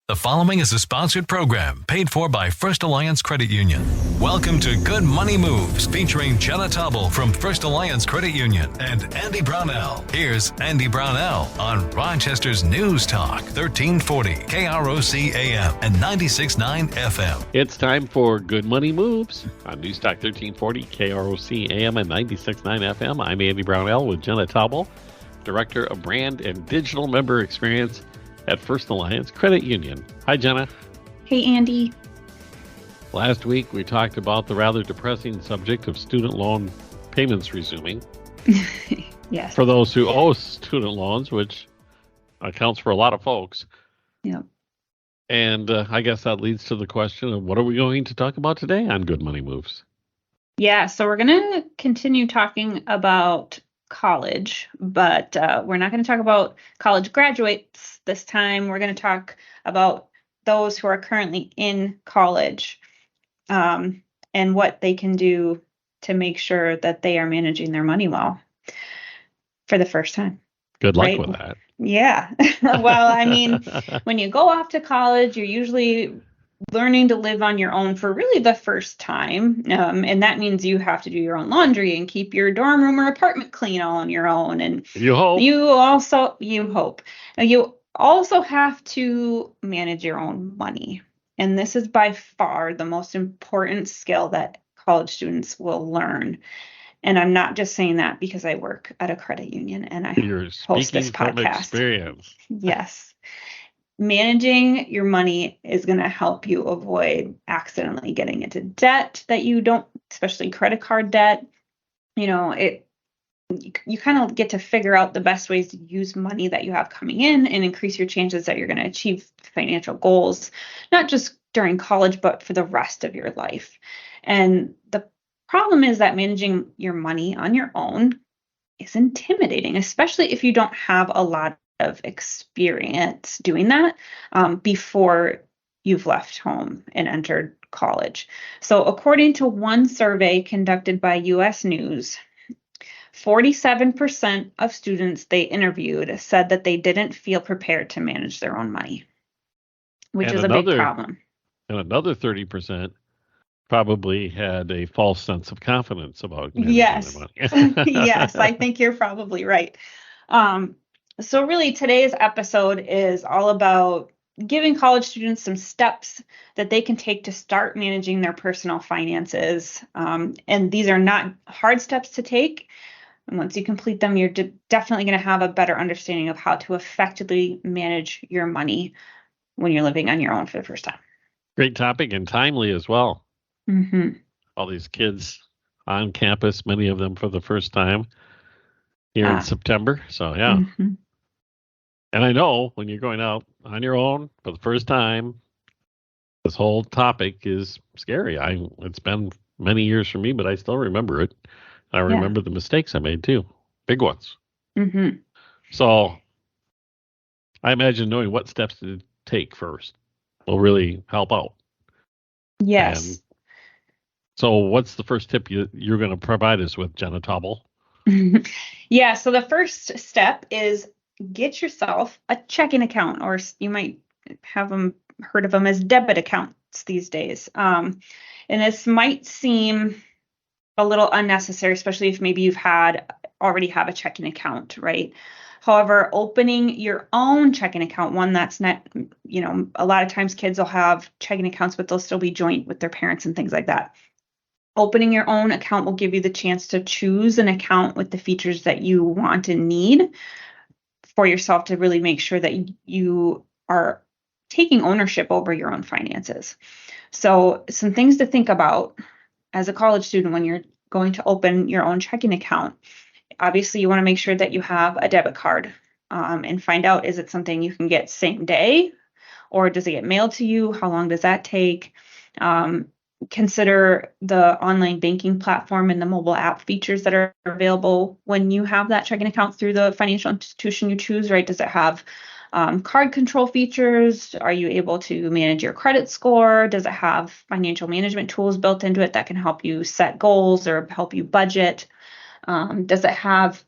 The following is a sponsored program paid for by First Alliance Credit Union. Welcome to Good Money Moves, featuring Jenna Taubel from First Alliance Credit Union and Andy Brownell. Here's Andy Brownell on Rochester's News Talk, 1340 KROC AM and 96.9 FM. It's time for Good Money Moves on News Talk 1340 KROC AM and 96.9 FM. I'm Andy Brownell with Jenna Taubel, Director of Brand and Digital Member Experience at First Alliance Credit Union. Hi, Jenna. Hey, Andy. Last week, we talked about the rather depressing subject of student loan payments resuming. Yes. For those who owe student loans, which accounts for a lot of folks. Yeah. And I guess that leads to the question of what are we going to talk about today on Good Money Moves? Yeah, so we're going to continue talking about college, but we're not going to talk about college graduates this time. We're going to talk about those who are currently in college and what they can do to make sure that they are managing their money well for the first time. Good luck with that. Yeah. Well, I mean, when you go off to college, you're usually learning to live on your own for really the first time. And that means you have to do your own laundry and keep your dorm room or apartment clean all on your own. And you hope. You also have to manage your own money. And this is by far the most important skill that college students will learn. And I'm not just saying that because I work at a credit union and I host this podcast. From experience. Yes. Managing your money is going to help you avoid accidentally getting into debt that you don't, especially credit card debt. You know, you kind of get to figure out the best ways to use money that you have coming in and increase your chances that you're going to achieve financial goals, not just during college, but for the rest of your life. And the problem is that managing your money on your own is intimidating, especially if you don't have a lot of experience doing that before you've left home and entered college. So according to one survey conducted by U.S. News, 47% of students they interviewed said that they didn't feel prepared to manage their own money, which is a big problem. And another 30% probably had a false sense of confidence about managing their money. Yes, I think you're probably right. So really, today's episode is all about giving college students some steps that they can take to start managing their personal finances. And these are not hard steps to take. And once you complete them, you're definitely going to have a better understanding of how to effectively manage your money when you're living on your own for the first time. Great topic and timely as well. Mm-hmm. All these kids on campus, many of them for the first time here in September. So, yeah. Mm-hmm. And I know when you're going out on your own for the first time, this whole topic is scary. It's been many years for me, but I still remember it. I remember the mistakes I made too, big ones. Mm-hmm. So I imagine knowing what steps to take first will really help out. Yes. And so what's the first tip you're going to provide us with, Jenna Taubel? Yeah, so the first step is get yourself a checking account, or you might have heard of them as debit accounts these days. And this might seem a little unnecessary, especially if maybe you've already have a checking account, right? However, opening your own checking account, one that's not, a lot of times kids will have checking accounts, but they'll still be joint with their parents and things like that. Opening your own account will give you the chance to choose an account with the features that you want and need for yourself to really make sure that you are taking ownership over your own finances. So some things to think about as a college student when you're going to open your own checking account. Obviously, you want to make sure that you have a debit card and find out, is it something you can get same day, or does it get mailed to you? How long does that take? Consider the online banking platform and the mobile app features that are available when you have that checking account through the financial institution you choose, right? Does it have card control features? Are you able to manage your credit score? Does it have financial management tools built into it that can help you set goals or help you budget? Does it have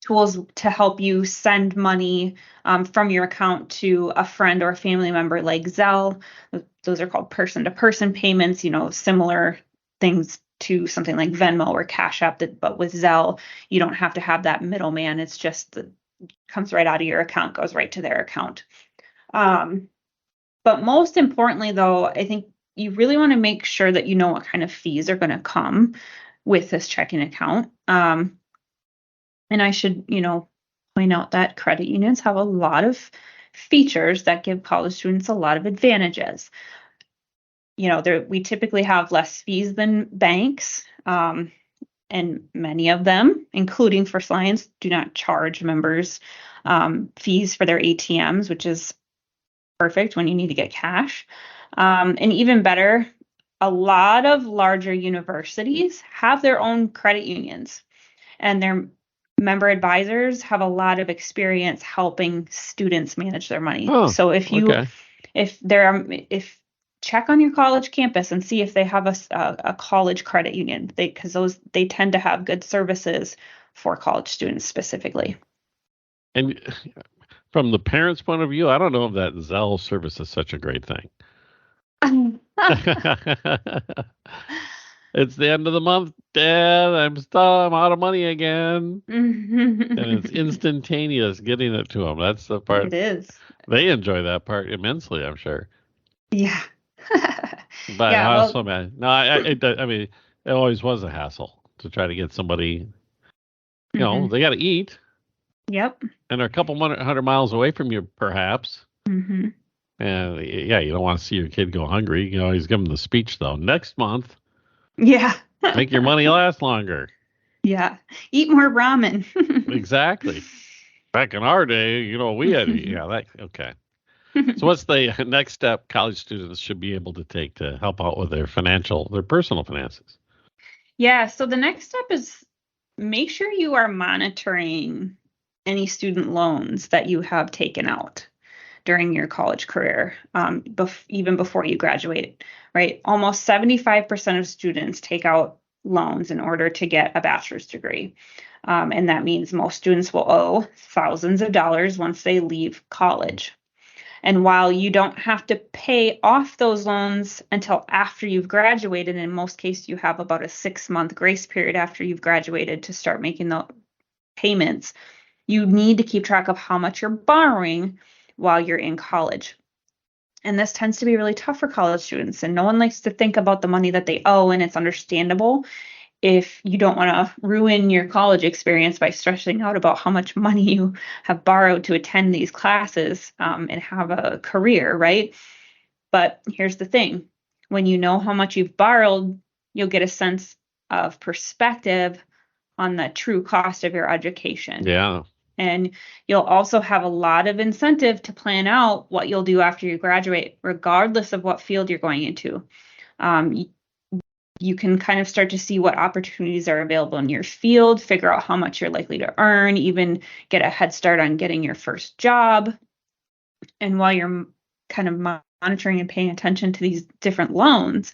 tools to help you send money from your account to a friend or a family member, like Zelle. Those are called person-to-person payments, similar things to something like Venmo or Cash App, but with Zelle, you don't have to have that middleman. It's just comes right out of your account, goes right to their account. But most importantly, though, I think you really want to make sure that you know what kind of fees are going to come with this checking account. And I should, point out that credit unions have a lot of features that give college students a lot of advantages. We typically have less fees than banks, and many of them, including First Alliance, do not charge members fees for their ATMs, which is perfect when you need to get cash. And even better, a lot of larger universities have their own credit unions, and their member advisors have a lot of experience helping students manage their money. Oh, so if check on your college campus and see if they have a college credit union, because they tend to have good services for college students specifically. And from the parents' point of view, I don't know if that Zelle service is such a great thing. It's the end of the month, Dad. I'm out of money again. And it's instantaneous getting it to them. That's the part. It is. They enjoy that part immensely, I'm sure. Yeah. But yeah, also, man, no, I mean, it always was a hassle to try to get somebody. They got to eat. Yep. And they're a couple 100 miles away from you, perhaps. Mm-hmm. And yeah, you don't want to see your kid go hungry. You always give them the speech, though. Next month. Yeah. Make your money last longer. Yeah. Eat more ramen. Exactly. Back in our day, we had, okay. So what's the next step college students should be able to take to help out with their personal finances? Yeah. So the next step is make sure you are monitoring any student loans that you have taken out during your college career, even before you graduate, right? Almost 75% of students take out loans in order to get a bachelor's degree. And that means most students will owe thousands of dollars once they leave college. And while you don't have to pay off those loans until after you've graduated, in most cases, you have about a 6-month grace period after you've graduated to start making the payments, you need to keep track of how much you're borrowing while you're in college. And this tends to be really tough for college students, and no one likes to think about the money that they owe, and it's understandable if you don't want to ruin your college experience by stressing out about how much money you have borrowed to attend these classes and have a career, right? But here's the thing. When you know how much you've borrowed, you'll get a sense of perspective on the true cost of your education. Yeah. And you'll also have a lot of incentive to plan out what you'll do after you graduate, regardless of what field you're going into. You can kind of start to see what opportunities are available in your field, figure out how much you're likely to earn, even get a head start on getting your first job. And while you're kind of monitoring and paying attention to these different loans,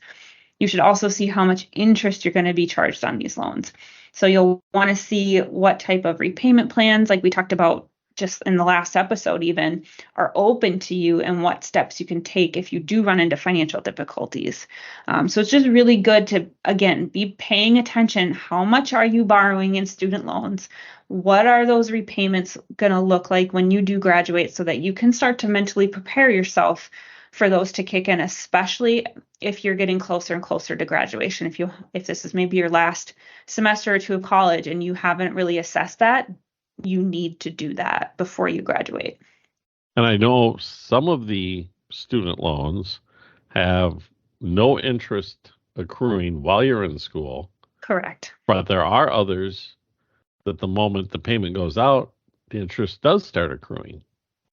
you should also see how much interest you're going to be charged on these loans. So you'll want to see what type of repayment plans, like we talked about just in the last episode even, are open to you and what steps you can take if you do run into financial difficulties. So it's just really good to, again, be paying attention. How much are you borrowing in student loans? What are those repayments going to look like when you do graduate, so that you can start to mentally prepare yourself for those to kick in, especially if you're getting closer and closer to graduation. If this is maybe your last semester or two of college and you haven't really assessed that, you need to do that before you graduate. And I know some of the student loans have no interest accruing while you're in school. Correct. But there are others that the moment the payment goes out, the interest does start accruing.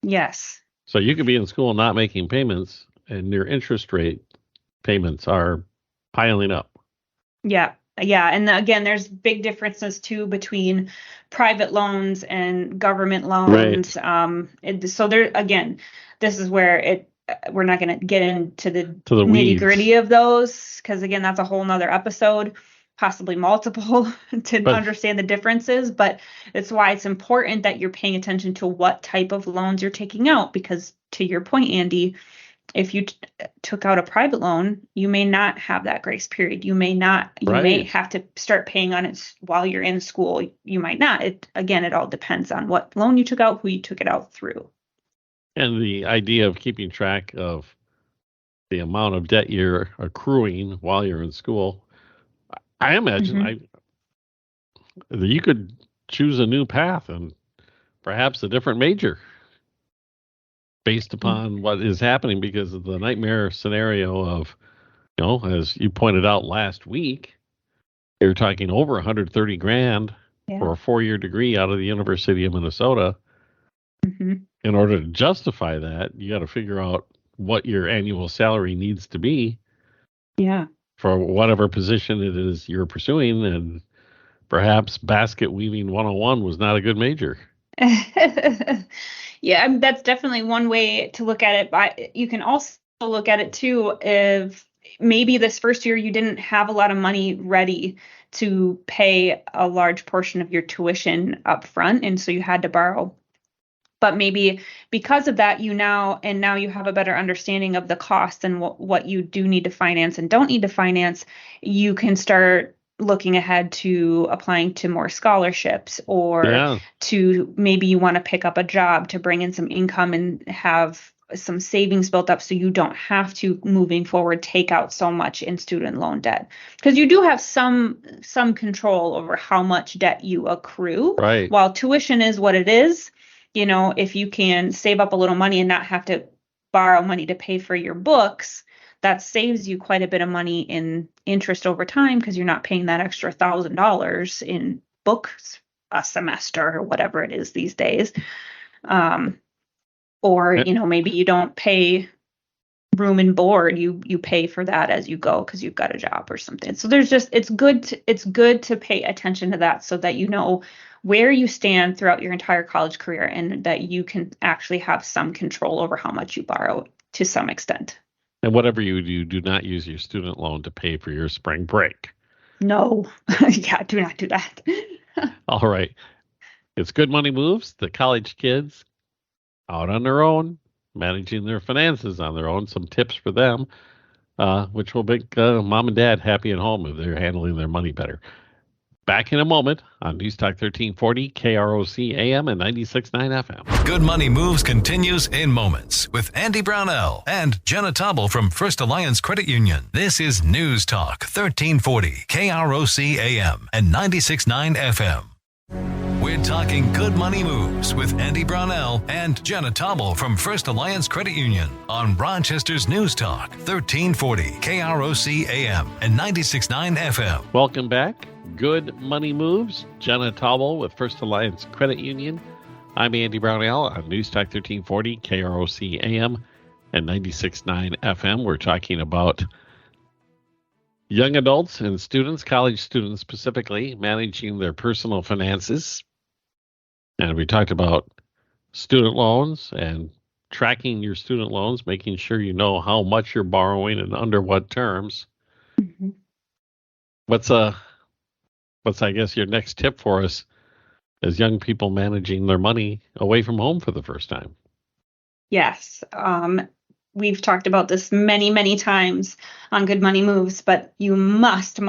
Yes. So you could be in school not making payments, and your interest rate payments are piling up. Yeah. Yeah. And again, there's big differences too between private loans and government loans. Right. So there, again, this is where we're not going to get into the nitty gritty of those, because again, that's a whole nother episode. possibly multiple to But understand the differences, but it's why it's important that you're paying attention to what type of loans you're taking out, because to your point, Andy, if you took out a private loan, you may not have that grace period. You may right. have to start paying on it while you're in school. You might not. It all depends on what loan you took out, who you took it out through. And the idea of keeping track of the amount of debt you're accruing while you're in school, I imagine Mm-hmm. you could choose a new path and perhaps a different major based upon what is happening because of the nightmare scenario of, as you pointed out last week, you're talking over 130 grand Yeah. for a 4-year degree out of the University of Minnesota. Mm-hmm. In order to justify that, you got to figure out what your annual salary needs to be Yeah. for whatever position it is you're pursuing. And perhaps basket weaving 101 was not a good major. Yeah, that's definitely one way to look at it. But you can also look at it too if maybe this first year you didn't have a lot of money ready to pay a large portion of your tuition up front, and so you had to borrow. But maybe because of that, now you have a better understanding of the costs and what you do need to finance and don't need to finance. You can start looking ahead to applying to more scholarships, or Yeah, to maybe you want to pick up a job to bring in some income and have some savings built up so you don't have to, moving forward, take out so much in student loan debt, because you do have some control over how much debt you accrue. right. While tuition is what it is, if you can save up a little money and not have to borrow money to pay for your books, that saves you quite a bit of money in interest over time, because you're not paying that extra $1,000 in books a semester or whatever it is these days. Or, Eh, maybe you don't pay room and board, you pay for that as you go because you've got a job or something. So it's good to pay attention to that, so that you know where you stand throughout your entire college career, and that you can actually have some control over how much you borrow to some extent. And whatever you do not use your student loan to pay for your spring break. No. Yeah, do not do that. All right. It's Good Money Moves. The college kids out on their own, managing their finances on their own. Some tips for them, which will make mom and dad happy at home if they're handling their money better. Back in a moment on News Talk 1340, KROC AM and 96.9 FM. Good Money Moves continues in moments with Andy Brownell and Jenna Taubel from First Alliance Credit Union. This is News Talk 1340, KROC AM and 96.9 FM. We're talking good money moves with Andy Brownell and Jenna Taubel from First Alliance Credit Union on Rochester's News Talk 1340 KROC AM and 96.9 FM. Welcome back. Good Money Moves. Jenna Taubel with First Alliance Credit Union. I'm Andy Brownell on News Talk 1340 KROC AM and 96.9 FM. We're talking about young adults and students, college students specifically, managing their personal finances. And we talked about student loans and tracking your student loans, making sure you know how much you're borrowing and under what terms. Mm-hmm. What's I guess your next tip for us as young people managing their money away from home for the first time? Yes. We've talked about this many, many times on Good Money Moves, but you must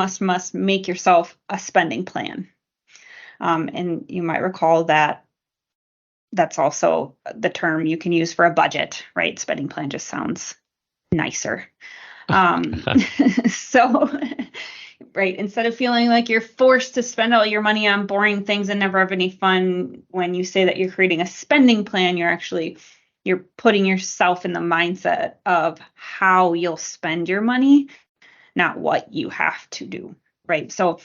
make yourself a spending plan. And you might recall that that's also the term you can use for a budget, right? Spending plan just sounds nicer. So, right, instead of feeling like you're forced to spend all your money on boring things and never have any fun, when you say that you're creating a spending plan, you're putting yourself in the mindset of how you'll spend your money, not what you have to do, right? So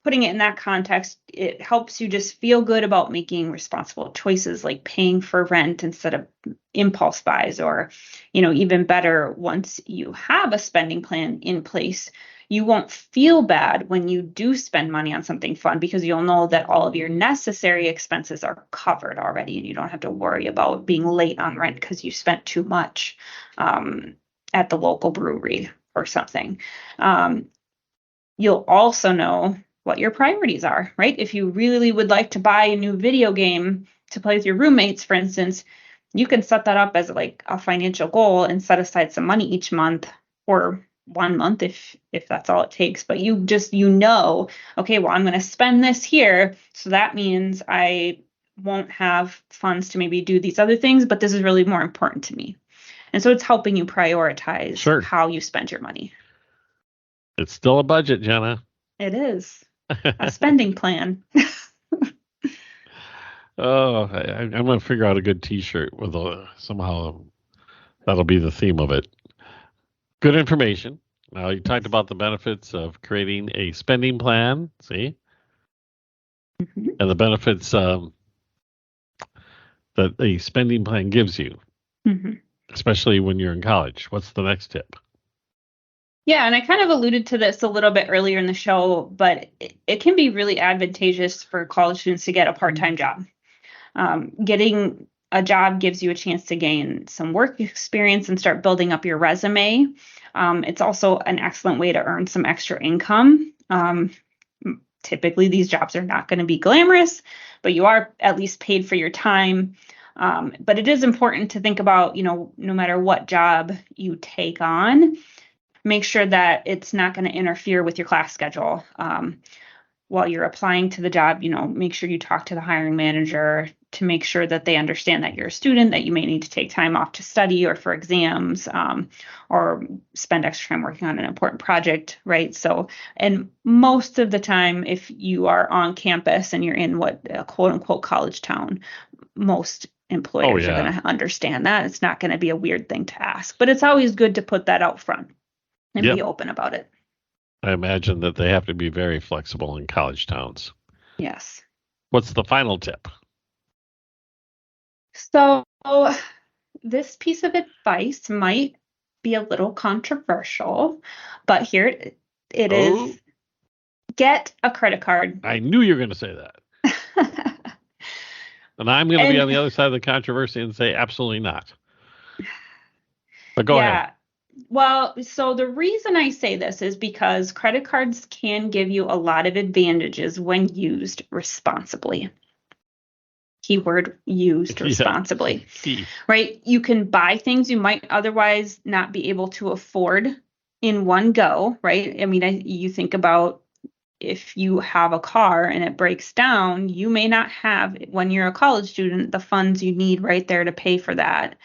putting it in that context, it helps you just feel good about making responsible choices, like paying for rent instead of impulse buys, or, even better, once you have a spending plan in place, you won't feel bad when you do spend money on something fun, because you'll know that all of your necessary expenses are covered already, and you don't have to worry about being late on rent because you spent too much at the local brewery or something. you'll also know what your priorities are, right? If you really would like to buy a new video game to play with your roommates, for instance, you can set that up as like a financial goal and set aside some money each month or 1 month if that's all it takes. But you know, okay, well, I'm going to spend this here, so that means I won't have funds to maybe do these other things, but this is really more important to me. And so it's helping you prioritize Sure. how you spend your money. It's still a budget, Jenna. It is a spending plan. Oh, I'm going to figure out a good T-shirt with somehow that'll be the theme of it. Good information. Now, you talked about the benefits of creating a spending plan, see? Mm-hmm. And the benefits that a spending plan gives you, Mm-hmm. especially when you're in college. What's the next tip? Yeah, and I kind of alluded to this a little bit earlier in the show, but it can be really advantageous for college students to get a part-time job. Getting a job gives you a chance to gain some work experience and start building up your resume. It's also an excellent way to earn some extra income. Typically, these jobs are not going to be glamorous, but you are at least paid for your time. But it is important to think about, no matter what job you take on, make sure that it's not going to interfere with your class schedule. While you're applying to the job, make sure you talk to the hiring manager to make sure that they understand that you're a student, that you may need to take time off to study or for exams, or spend extra time working on an important project, right? So, and most of the time, if you are on campus and you're in what a quote unquote college town, most employers are going to understand that. It's not going to be a weird thing to ask, but it's always good to put that out front and be open about it. I imagine that they have to be very flexible in college towns. Yes. What's the final tip? So this piece of advice might be a little controversial, but here it is. Get a credit card. I knew you were going to say that. And I'm going to be on the other side of the controversy and say absolutely not. But go ahead. Well, so the reason I say this is because credit cards can give you a lot of advantages when used responsibly. Keyword used responsibly, right? You can buy things you might otherwise not be able to afford in one go, right? I mean, you think about if you have a car and it breaks down, you may not have, when you're a college student, the funds you need right there to pay for that.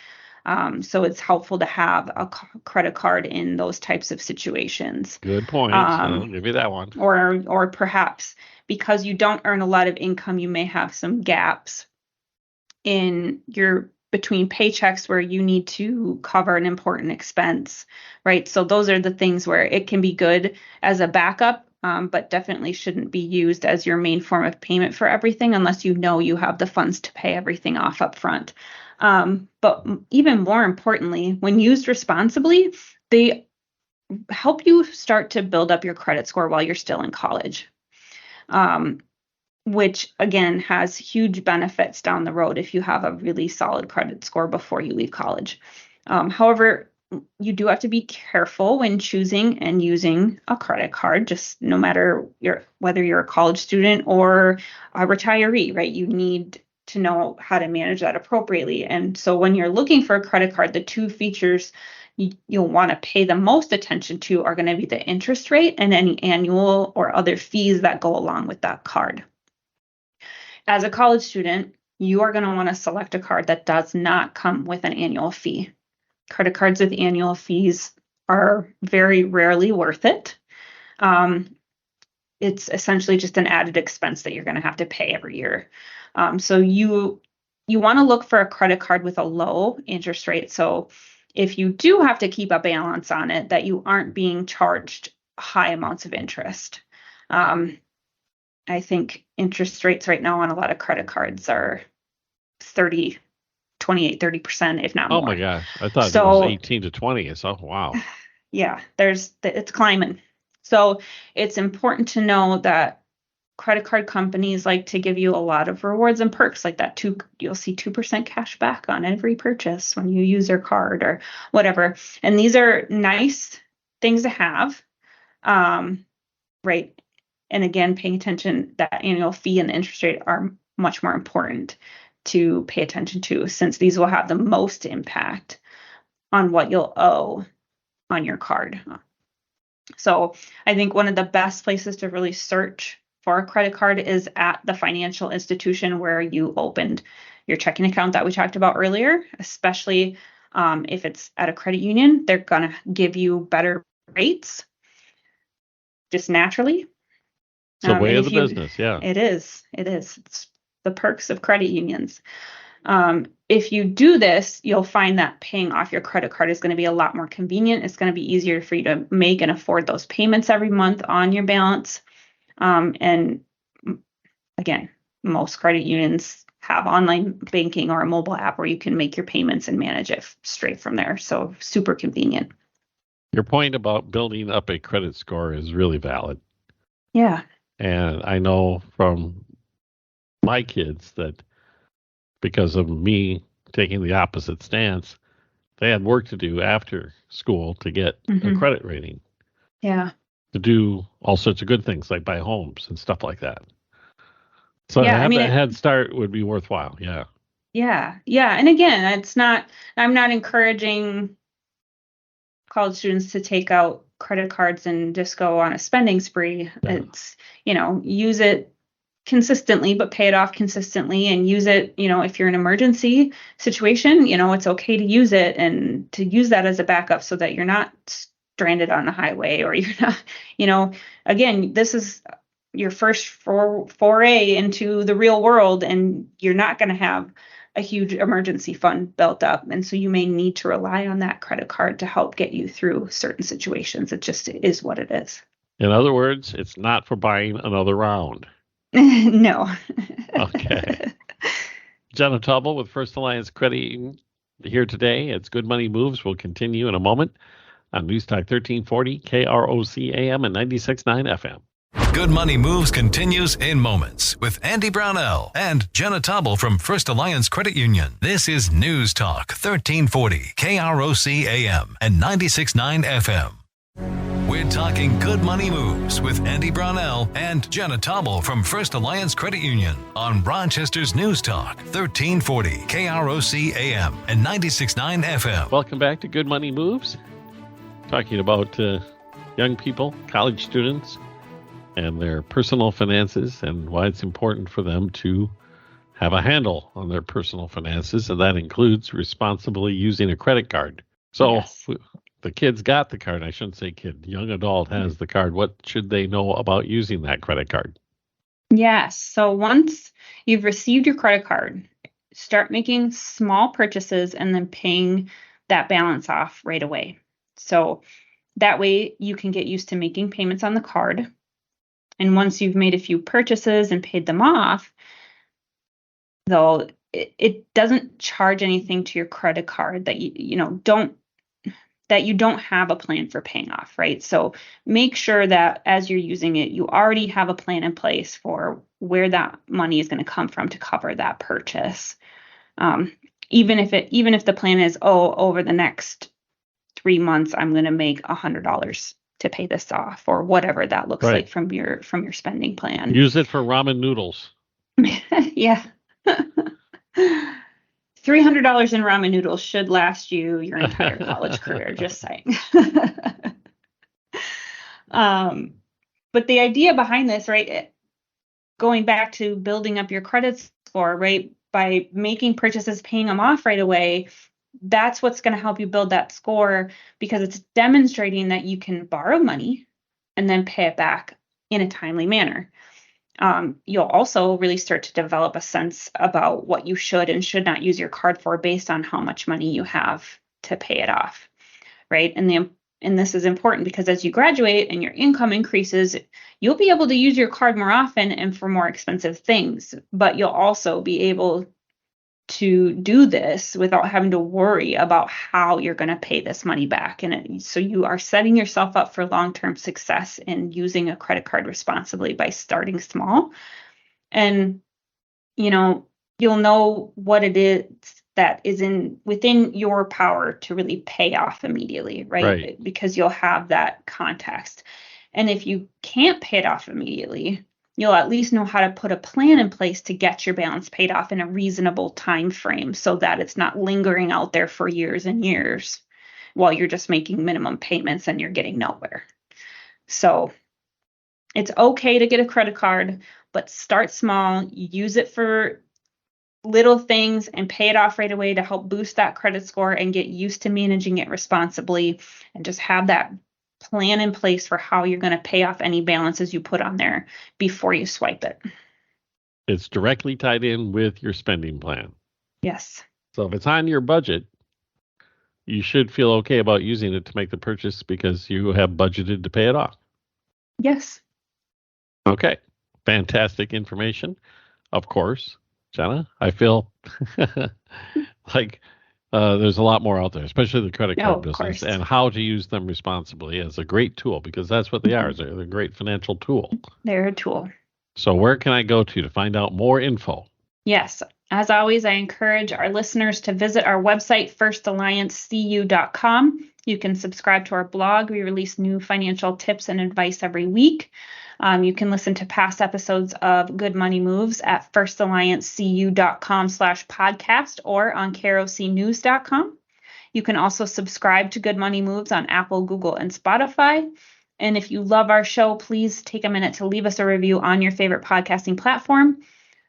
So it's helpful to have a credit card in those types of situations. Good point. I'll give you that one. Or perhaps because you don't earn a lot of income, you may have some gaps in your between paychecks where you need to cover an important expense, right? So those are the things where it can be good as a backup, but definitely shouldn't be used as your main form of payment for everything unless you know you have the funds to pay everything off up front. But even more importantly, when used responsibly, they help you start to build up your credit score while you're still in college, which again has huge benefits down the road if you have a really solid credit score before you leave college. However, you do have to be careful when choosing and using a credit card, just no matter whether you're a college student or a retiree, right? You need to know how to manage that appropriately. And so when you're looking for a credit card, the two features you'll want to pay the most attention to are going to be the interest rate and any annual or other fees that go along with that card. As a college student, you are going to want to select a card that does not come with an annual fee. Credit cards with annual fees are very rarely worth it. It's essentially just an added expense that you're going to have to pay every year. So you want to look for a credit card with a low interest rate. So if you do have to keep a balance on it, that you aren't being charged high amounts of interest. I think interest rates right now on a lot of credit cards are 28, 30%, if not more. Oh my gosh. I thought it was 18 to 20. So, wow. Yeah, it's climbing. So it's important to know that credit card companies like to give you a lot of rewards and perks like that. You'll see 2% cash back on every purchase when you use their card or whatever. And these are nice things to have. right? And again, paying attention, that annual fee and the interest rate are much more important to pay attention to, since these will have the most impact on what you'll owe on your card. So I think one of the best places to really search for a credit card is at the financial institution where you opened your checking account that we talked about earlier, especially if it's at a credit union. They're going to give you better rates just naturally. It's the way of the business, yeah. It is. It's the perks of credit unions. If you do this, you'll find that paying off your credit card is going to be a lot more convenient. It's going to be easier for you to make and afford those payments every month on your balance. And again, most credit unions have online banking or a mobile app where you can make your payments and manage it straight from there. So super convenient. Your point about building up a credit score is really valid. Yeah. And I know from my kids that because of me taking the opposite stance, they had work to do after school to get a credit rating. Yeah. To do all sorts of good things like buy homes and stuff like that. So yeah, that head start would be worthwhile. Yeah. Yeah. Yeah. And again, I'm not encouraging college students to take out credit cards and just go on a spending spree. Yeah. It's, use it consistently, but pay it off consistently, and use it, if you're in an emergency situation, it's okay to use it, and to use that as a backup so that you're not stranded on the highway, or you're not, again, this is your first foray into the real world, and you're not going to have a huge emergency fund built up. And so you may need to rely on that credit card to help get you through certain situations. It just is what it is. In other words, it's not for buying another round. No. Okay. Jenna Taubel with First Alliance Credit Union here today. It's Good Money Moves. We'll continue in a moment on News Talk 1340, KROC AM and 96.9 FM. Good Money Moves continues in moments with Andy Brownell and Jenna Taubel from First Alliance Credit Union. This is News Talk 1340, KROC AM and 96.9 FM. We're talking Good Money Moves with Andy Brownell and Jenna Taubel from First Alliance Credit Union on Rochester's News Talk 1340, KROC AM and 96.9 FM. Welcome back to Good Money Moves. Talking about young people, college students, and their personal finances, and why it's important for them to have a handle on their personal finances, and that includes responsibly using a credit card. So yes. The kid's got the card. I shouldn't say kid. Young adult has the card. What should they know about using that credit card? Yes. So once you've received your credit card, start making small purchases and then paying that balance off right away. So that way you can get used to making payments on the card. And once you've made a few purchases and paid them off, though, it doesn't charge anything to your credit card that you don't have a plan for paying off, right? So make sure that as you're using it, you already have a plan in place for where that money is going to come from to cover that purchase. Even if the plan is, over the next 3 months, I'm going to make $100 to pay this off, or whatever that looks like from your spending plan. Use it for ramen noodles. Yeah. $300 in ramen noodles should last you your entire college career, just saying. But the idea behind this, right, going back to building up your credit score, right, by making purchases, paying them off right away, that's what's going to help you build that score, because it's demonstrating that you can borrow money and then pay it back in a timely manner. You'll also really start to develop a sense about what you should and should not use your card for based on how much money you have to pay it off, right? And this is important because as you graduate and your income increases, you'll be able to use your card more often and for more expensive things, but you'll also be able to do this without having to worry about how you're going to pay this money back. And so you are setting yourself up for long-term success in using a credit card responsibly by starting small. And, you'll know what it is that is within your power to really pay off immediately, right? Because you'll have that context. And if you can't pay it off immediately, you'll at least know how to put a plan in place to get your balance paid off in a reasonable time frame so that it's not lingering out there for years and years while you're just making minimum payments and you're getting nowhere. So it's okay to get a credit card, but start small, use it for little things and pay it off right away to help boost that credit score and get used to managing it responsibly, and just have that plan in place for how you're going to pay off any balances you put on there before you swipe it. It's directly tied in with your spending plan. Yes. So if it's on your budget, you should feel okay about using it to make the purchase because you have budgeted to pay it off. Yes. Okay. Fantastic information. Of course, Jenna, I feel like there's a lot more out there, especially the credit card business, course. and how to use them responsibly as a great tool, because that's what they are. They're a great financial tool. They're a tool. So where can I go to find out more info? Yes. As always, I encourage our listeners to visit our website, firstalliancecu.com. You can subscribe to our blog. We release new financial tips and advice every week. You can listen to past episodes of Good Money Moves at firstalliancecu.com/podcast or on kerocnews.com. You can also subscribe to Good Money Moves on Apple, Google, and Spotify. And if you love our show, please take a minute to leave us a review on your favorite podcasting platform.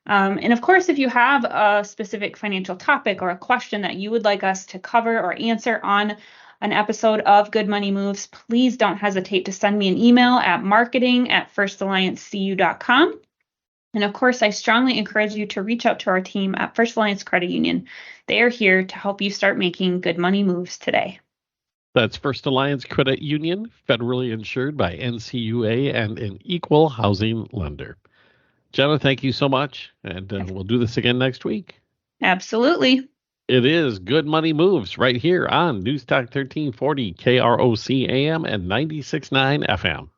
And of course, if you have a specific financial topic or a question that you would like us to cover or answer on an episode of Good Money Moves, please don't hesitate to send me an email at marketing@firstalliancecu.com. And of course, I strongly encourage you to reach out to our team at First Alliance Credit Union. They are here to help you start making good money moves today. That's First Alliance Credit Union, federally insured by NCUA and an equal housing lender. Jenna, thank you so much, and we'll do this again next week. Absolutely. It is Good Money Moves right here on News Talk 1340 KROC AM and 96.9 FM.